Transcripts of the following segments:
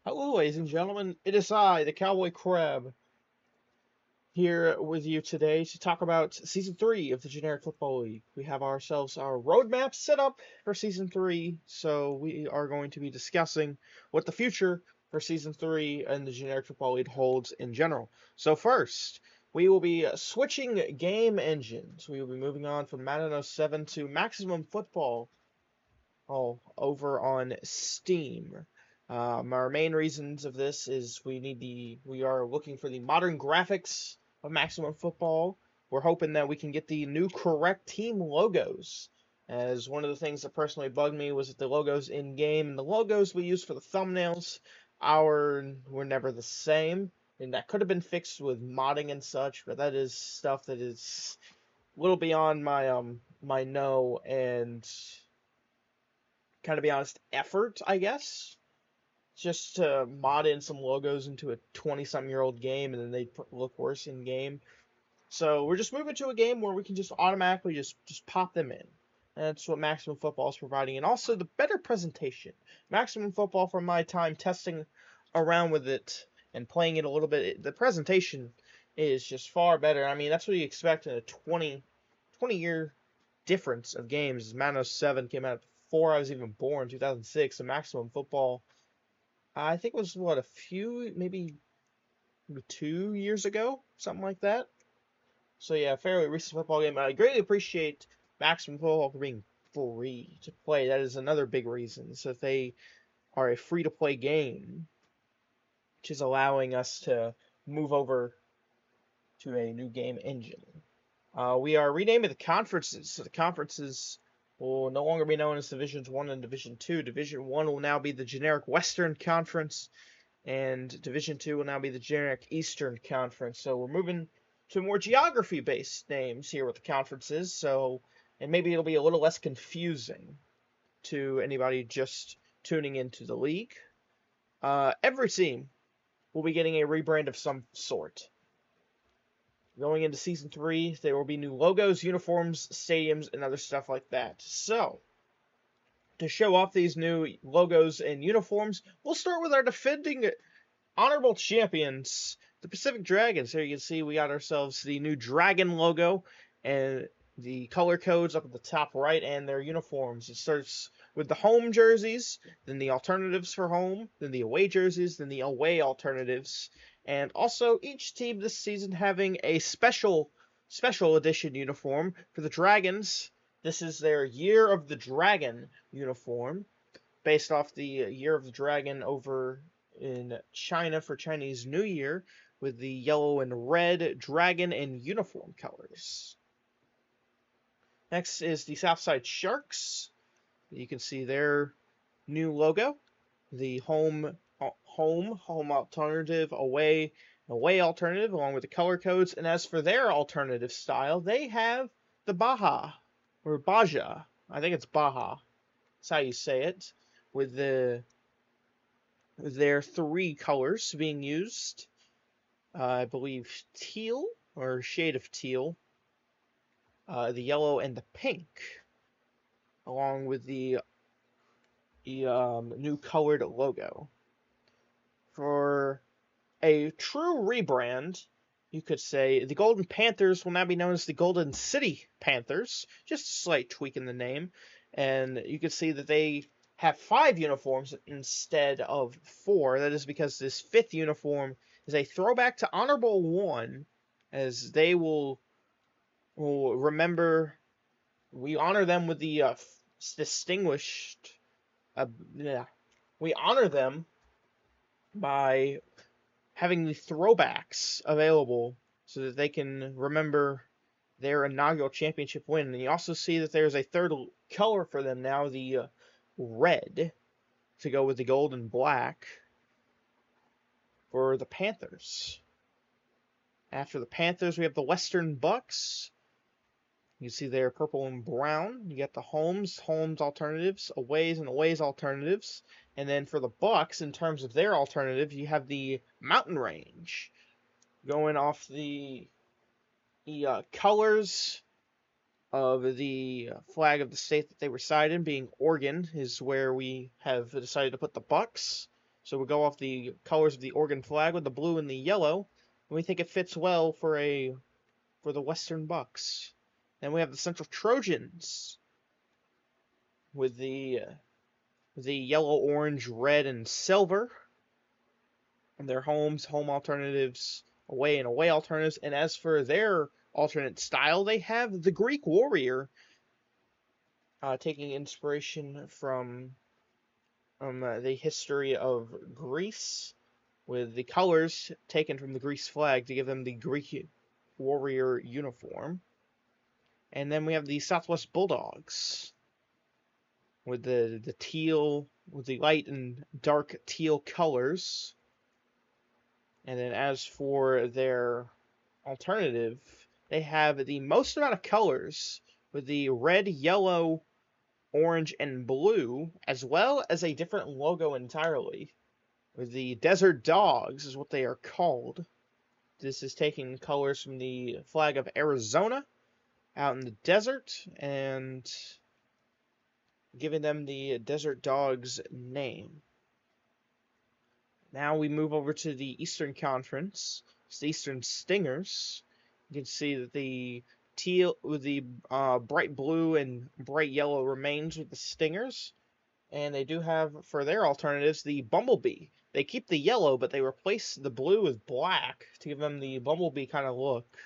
Hello, ladies and gentlemen. It is I, the Cowboy Crab, here with you today to talk about Season 3 of the Generic Football League. We have ourselves our roadmap set up for Season 3, so we are going to be discussing what the future for Season 3 and the Generic Football League holds in general. So, first, we will be switching game engines. We will be moving on from Madden 07 to Maximum Football all over on Steam. Our main reasons of this is we are looking for the modern graphics of Maximum Football. We're hoping that we can get the new correct team logos. As one of the things that personally bugged me was that the logos in game and the logos we use for the thumbnails were never the same. And that could have been fixed with modding and such, but that is stuff that is a little beyond my know and kind of be honest, effort, I guess, just to mod in some logos into a 20-something-year-old game and then they look worse in game. So we're just moving to a game where we can just automatically just pop them in. And that's what Maximum Football is providing. And also the better presentation. Maximum Football, from my time testing around with it and playing it a little bit, the presentation is just far better. I mean, that's what you expect in a 20-year difference of games. Madden 07 came out before I was even born, 2006. And Maximum Football, I think it was what, a few, maybe 2 years ago, something like that. So yeah, fairly recent football game. I greatly appreciate Maximum Football for being free to play. That is another big reason. So if they are a free to play game, which is allowing us to move over to a new game engine. We are renaming the conferences. So the conferences will no longer be known as Divisions 1 and Division 2. Division 1 will now be the generic Western Conference, and Division 2 will now be the generic Eastern Conference. So we're moving to more geography-based names here with the conferences, and maybe it'll be a little less confusing to anybody just tuning into the league. Every team will be getting a rebrand of some sort. Going into Season 3, there will be new logos, uniforms, stadiums, and other stuff like that. So, to show off these new logos and uniforms, we'll start with our defending honorable champions, the Pacific Dragons. Here you can see we got ourselves the new dragon logo and the color codes up at the top right and their uniforms. It starts with the home jerseys, then the alternatives for home, then the away jerseys, then the away alternatives, and also each team this season having a special edition uniform. For the Dragons, this is their Year of the Dragon uniform, based off the Year of the Dragon over in China for Chinese New Year, with the yellow and red dragon and uniform colors. Next is the Southside Sharks. You can see their new logo, the home alternative, away alternative, along with the color codes. And as for their alternative style, they have the Baja or Baja. I think it's Baja. That's how you say it, with their three colors being used. I believe teal or shade of teal, the yellow and the pink, along with the new colored logo. For a true rebrand, you could say the Golden Panthers will now be known as the Golden City Panthers, just a slight tweak in the name. And you can see that they have 5 uniforms instead of 4. That is because this 5th uniform is a throwback to Honorable 1, as they will remember, we honor them with the distinguished, we honor them by having the throwbacks available so that they can remember their inaugural championship win. And you also see that there's a third color for them now, the red, to go with the gold and black for the Panthers. After the Panthers, we have the Western Bucks. You see there purple and brown. You got the homes alternatives, aways and aways alternatives. And then for the Bucks, in terms of their alternative, you have the mountain range. Going off the colors of the flag of the state that they reside in, being Oregon, is where we have decided to put the Bucks. So we go off the colors of the Oregon flag with the blue and the yellow, and we think it fits well for the Western Bucks. Then we have the Central Trojans with the yellow, orange, red, and silver. And their home alternatives, away and away alternatives. And as for their alternate style, they have the Greek warrior, taking inspiration from the history of Greece, with the colors taken from the Greece flag to give them the Greek warrior uniform. And then we have the Southwest Bulldogs with the teal, with the light and dark teal colors. And then as for their alternative, they have the most amount of colors with the red, yellow, orange, and blue, as well as a different logo entirely. With the Desert Dogs is what they are called. This is taking colors from the flag of Arizona out in the desert and giving them the Desert Dogs name. Now we move over to the Eastern Conference. It's the Eastern Stingers. You can see that the teal with the bright blue and bright yellow remains with the Stingers. And they do have, for their alternatives, the Bumblebee. They keep the yellow, but they replace the blue with black to give them the Bumblebee kind of look,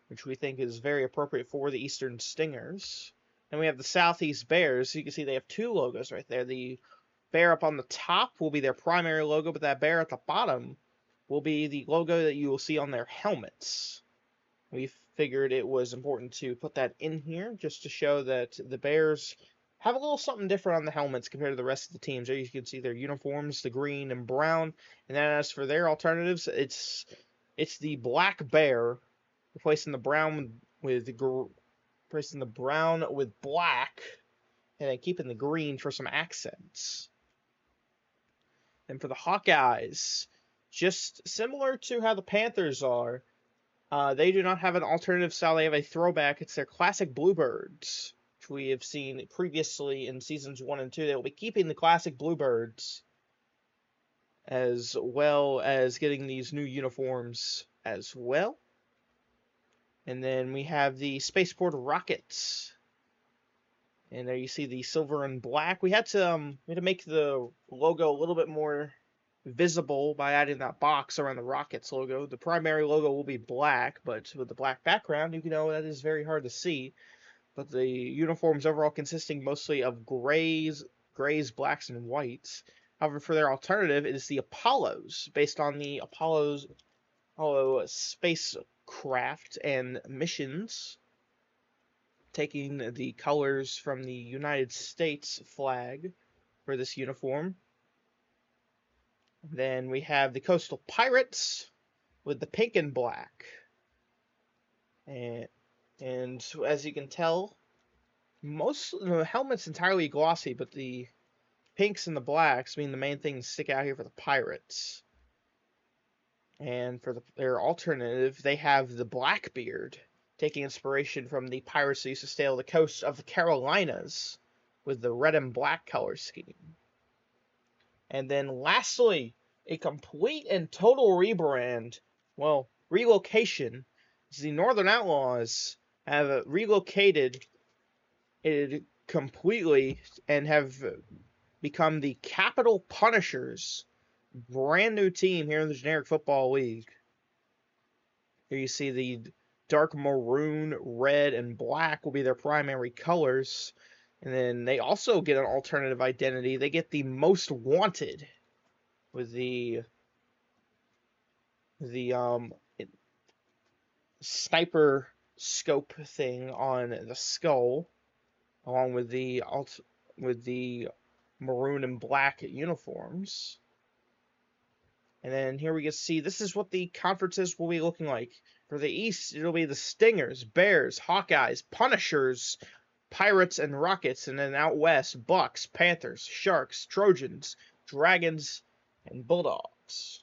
which we think is very appropriate for the Eastern Stingers. And we have the Southeast Bears. So you can see they have two logos right there. The bear up on the top will be their primary logo, but that bear at the bottom will be the logo that you will see on their helmets. We figured it was important to put that in here just to show that the Bears have a little something different on the helmets compared to the rest of the teams. There you can see their uniforms, the green and brown. And then as for their alternatives, it's the black bear replacing the brown with black, and then keeping the green for some accents. And for the Hawkeyes, just similar to how the Panthers are, they do not have an alternative style. They have a throwback. It's their classic Bluebirds, which we have seen previously in seasons 1 and 2. They will be keeping the classic Bluebirds, as well as getting these new uniforms as well. And then we have the Spaceport Rockets. And there you see the silver and black. We had to make the logo a little bit more visible by adding that box around the Rockets logo. The primary logo will be black, but with the black background, you know that is very hard to see. But the uniforms overall consisting mostly of grays, blacks, and whites. However, for their alternative, it is the Apollos, based on the Apollo spacecraft and missions, taking the colors from the United States flag for this uniform. Then we have the Coastal Pirates with the pink and black. And as you can tell, most of the helmet's entirely glossy, but the pinks and the blacks being the main things stick out here for the Pirates. And for their alternative, they have the Blackbeard, taking inspiration from the pirates that used to sail the coast of the Carolinas with the red and black color scheme. And then lastly, a complete and total rebrand, relocation. The Northern Outlaws have relocated it completely and have become the Capital Punishers, brand new team here in the Generic Football League. Here you see the dark maroon, red, and black will be their primary colors. And then they also get an alternative identity. They get the Most Wanted with the sniper scope thing on the skull, along with the maroon and black uniforms. And then here we can see this is what the conferences will be looking like. For the East, it'll be the Stingers, Bears, Hawkeyes, Punishers, Pirates, and Rockets. And then out West, Bucks, Panthers, Sharks, Trojans, Dragons, and Bulldogs.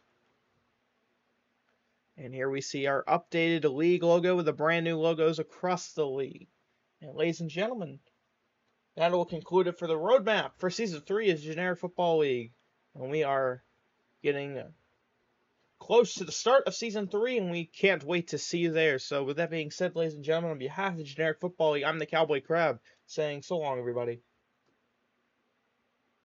And here we see our updated league logo with the brand new logos across the league. And ladies and gentlemen, that will conclude it for the roadmap for Season 3 of Generic Football League. And we are getting close to the start of Season 3, and we can't wait to see you there. So with that being said, ladies and gentlemen, on behalf of the Generic Football League, I'm the Cowboy Crab, saying so long, everybody.